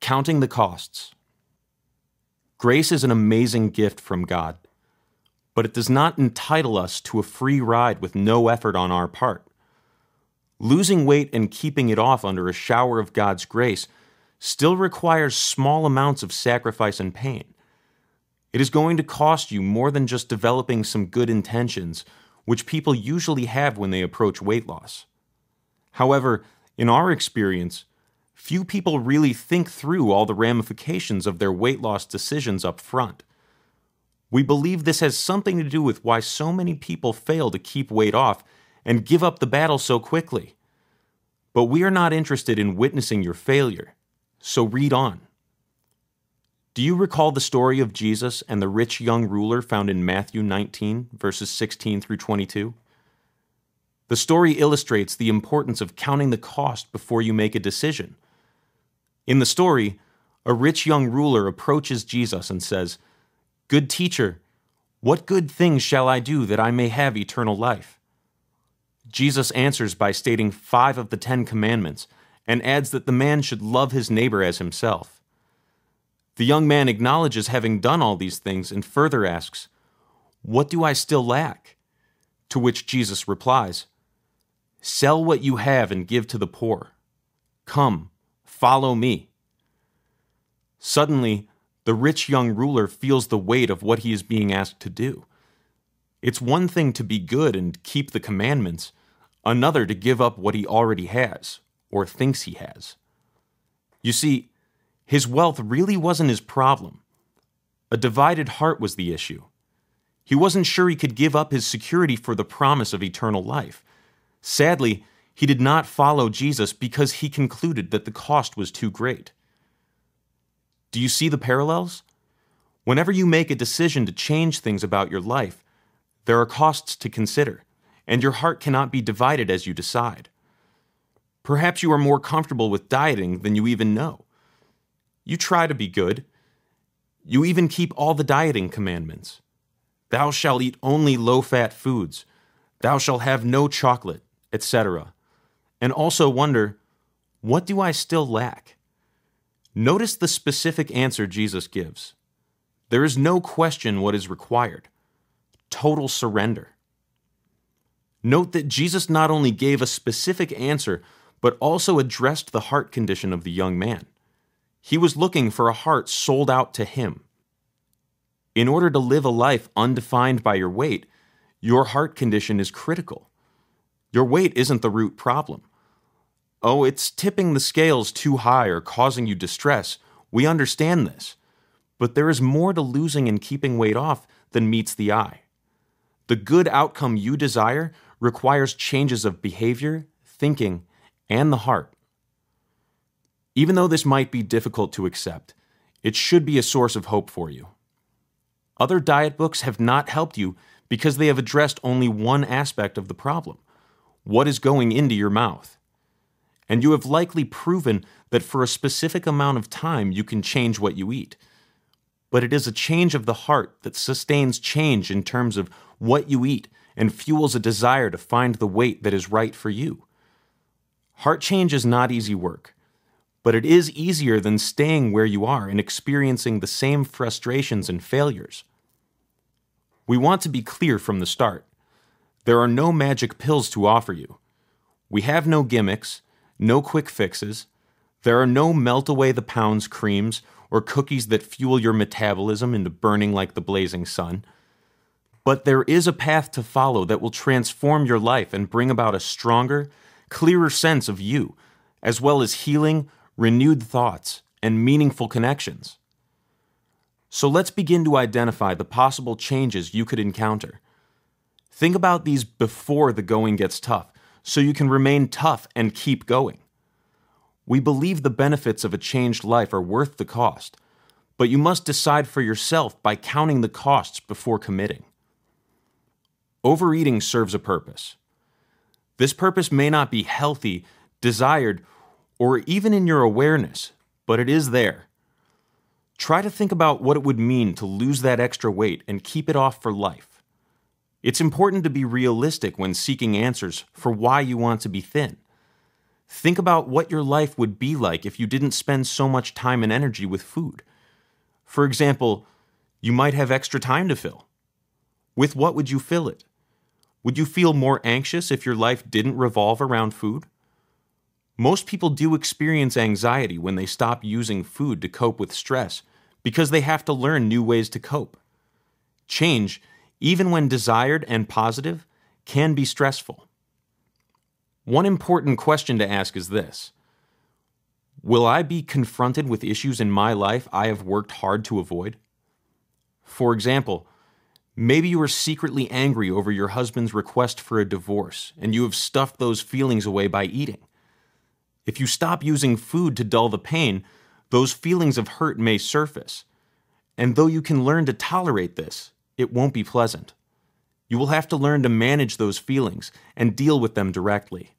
Counting the costs. Grace is an amazing gift from God, but it does not entitle us to a free ride with no effort on our part. Losing weight and keeping it off under a shower of God's grace still requires small amounts of sacrifice and pain. It is going to cost you more than just developing some good intentions, which people usually have when they approach weight loss. However, in our experience, few people really think through all the ramifications of their weight loss decisions up front. We believe this has something to do with why so many people fail to keep weight off and give up the battle so quickly. But we are not interested in witnessing your failure, so read on. Do you recall the story of Jesus and the rich young ruler found in Matthew 19, verses 16 through 22? The story illustrates the importance of counting the cost before you make a decision. In the story, a rich young ruler approaches Jesus and says, "Good teacher, what good things shall I do that I may have eternal life?" Jesus answers by stating 5 of the 10 commandments and adds that the man should love his neighbor as himself. The young man acknowledges having done all these things and further asks, "What do I still lack?" To which Jesus replies, "Sell what you have and give to the poor. Come, follow me." Suddenly, the rich young ruler feels the weight of what he is being asked to do. It's one thing to be good and keep the commandments, another to give up what he already has, or thinks he has. You see, his wealth really wasn't his problem. A divided heart was the issue. He wasn't sure he could give up his security for the promise of eternal life. Sadly, he did not follow Jesus because he concluded that the cost was too great. Do you see the parallels? Whenever you make a decision to change things about your life, there are costs to consider, and your heart cannot be divided as you decide. Perhaps you are more comfortable with dieting than you even know. You try to be good. You even keep all the dieting commandments. Thou shalt eat only low-fat foods. Thou shalt have no chocolate, etc. And also wonder, what do I still lack? Notice the specific answer Jesus gives. There is no question what is required. Total surrender. Note that Jesus not only gave a specific answer, but also addressed the heart condition of the young man. He was looking for a heart sold out to him. In order to live a life undefined by your weight, your heart condition is critical. Your weight isn't the root problem. Oh, it's tipping the scales too high or causing you distress. We understand this. But there is more to losing and keeping weight off than meets the eye. The good outcome you desire requires changes of behavior, thinking, and the heart. Even though this might be difficult to accept, it should be a source of hope for you. Other diet books have not helped you because they have addressed only one aspect of the problem: what is going into your mouth. And you have likely proven that for a specific amount of time you can change what you eat. But it is a change of the heart that sustains change in terms of what you eat and fuels a desire to find the weight that is right for you. Heart change is not easy work, but it is easier than staying where you are and experiencing the same frustrations and failures. We want to be clear from the start. There are no magic pills to offer you. We have no gimmicks, no quick fixes. There are no melt-away-the-pounds creams or cookies that fuel your metabolism into burning like the blazing sun. But there is a path to follow that will transform your life and bring about a stronger, clearer sense of you, as well as healing, renewed thoughts, and meaningful connections. So let's begin to identify the possible changes you could encounter. Think about these before the going gets tough, so you can remain tough and keep going. We believe the benefits of a changed life are worth the cost, but you must decide for yourself by counting the costs before committing. Overeating serves a purpose. This purpose may not be healthy, desired, or even in your awareness, but it is there. Try to think about what it would mean to lose that extra weight and keep it off for life. It's important to be realistic when seeking answers for why you want to be thin. Think about what your life would be like if you didn't spend so much time and energy with food. For example, you might have extra time to fill. With what would you fill it? Would you feel more anxious if your life didn't revolve around food? Most people do experience anxiety when they stop using food to cope with stress because they have to learn new ways to cope. Change, even when desired and positive, can be stressful. One important question to ask is this: will I be confronted with issues in my life I have worked hard to avoid? For example, maybe you are secretly angry over your husband's request for a divorce, and you have stuffed those feelings away by eating. If you stop using food to dull the pain, those feelings of hurt may surface. And though you can learn to tolerate this, it won't be pleasant. You will have to learn to manage those feelings and deal with them directly.